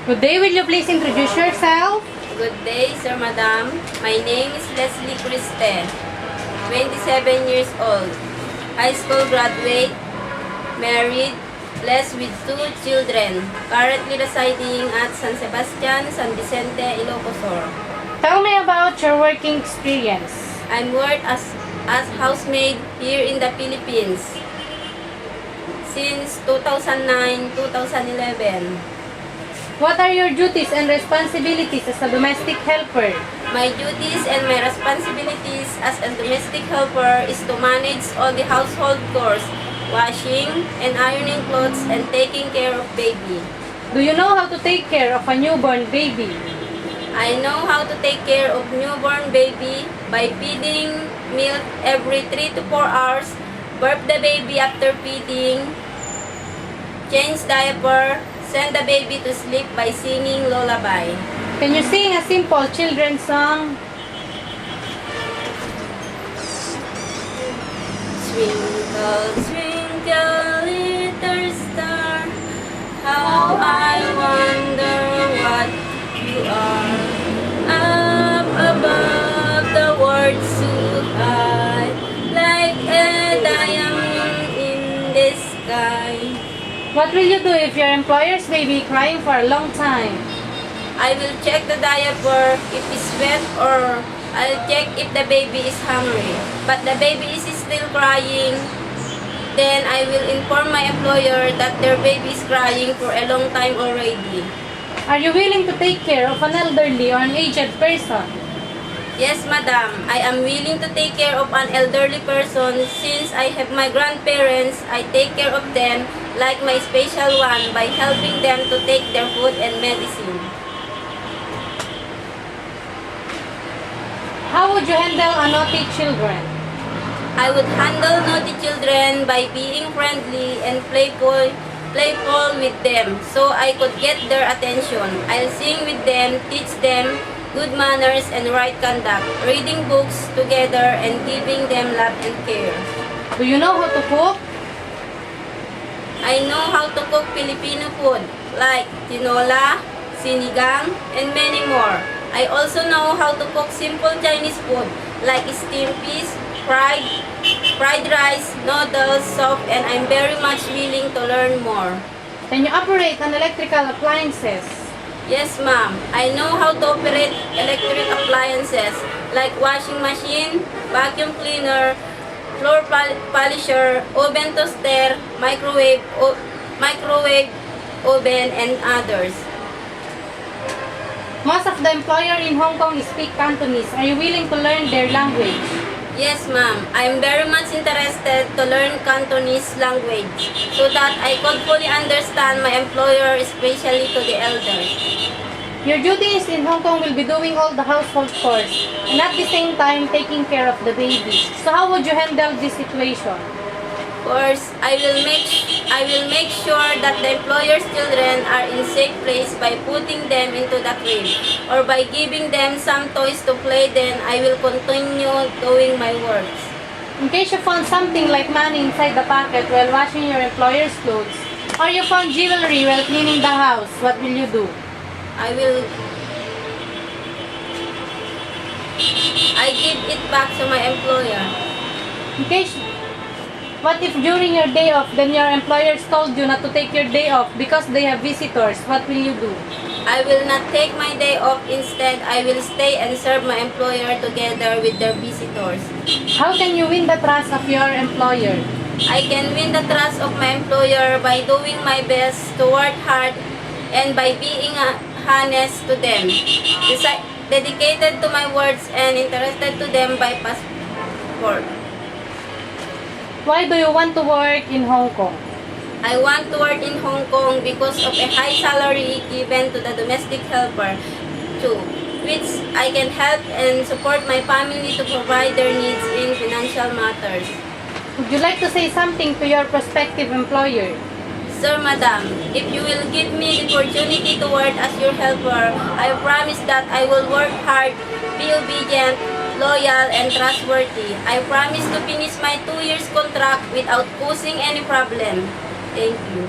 Good day, will you please introduce yourself? Good day, Sir Madam. My name is Leslie Criste, 27 years old, high school graduate, married, blessed with 2 children, currently residing at San Sebastian, San Vicente, Ilocos Sur. Tell me about your working experience. I'm worked as housemaid here in the Philippines since 2009-2011. What are your duties and responsibilities as a domestic helper? My duties and my responsibilities as a domestic helper is to manage all the household chores, washing and ironing clothes, and taking care of baby. Do you know how to take care of a newborn baby? I know how to take care of newborn baby by feeding milk every 3 to 4 hours, burp the baby after feeding, change diaper, send the baby to sleep by singing lullaby. Can you sing a simple children's song? Twinkle, twinkle, little star, how I wonder what you are. Up above the world so high, like a diamond in the sky. What will you do if your employer's baby crying for a long time? I will check the diaper if it's wet, or I'll check if the baby is hungry. But the baby is still crying, then I will inform my employer that their baby is crying for a long time already. Are you willing to take care of an elderly or an aged person? Yes, madam. I am willing to take care of an elderly person since I have my grandparents. I take care of them like my special one by helping them to take their food and medicine. How would you handle a naughty children? I would handle naughty children by being friendly and playful with them so I could get their attention. I'll sing with them, teach them good manners and right conduct, reading books together and giving them love and care. Do you know how to cook? I know how to cook Filipino food like tinola, sinigang, and many more. I also know how to cook simple Chinese food like steamed fish, fried rice, noodles, soup, and I'm very much willing to learn more. Can you operate an electrical appliances? Yes, ma'am. I know how to operate electric appliances like washing machine, vacuum cleaner, floor polisher, oven toaster, microwave oven, and others. Most of the employer in Hong Kong speak Cantonese. Are you willing to learn their language? Yes, ma'am. I'm very much interested to learn Cantonese language so that I could fully understand my employer, especially to the elders. Your duties in Hong Kong will be doing all the household chores and at the same time taking care of the baby. So how would you handle this situation? First, I will make sure that the employer's children are in safe place by putting them into the crib or by giving them some toys to play. Then I will continue doing my works. In case you found something like money inside the pocket while washing your employer's clothes, or you found jewelry while cleaning the house, what will you do? I give it back to my employer. What if during your day off, then your employers told you not to take your day off because they have visitors? What will you do? I will not take my day off. Instead, I will stay and serve my employer together with their visitors. How can you win the trust of your employer? I can win the trust of my employer by doing my best to work hard and by being honest to them, dedicated to my words and interested to them by passport. Why do you want to work in Hong Kong? I want to work in Hong Kong because of a high salary given to the domestic helper too, which I can help and support my family to provide their needs in financial matters. Would you like to say something to your prospective employer? Sir, Madam, if you will give me the opportunity to work as your helper, I promise that I will work hard, be obedient, loyal, and trustworthy. I promise to finish my 2 years contract without causing any problem. Thank you.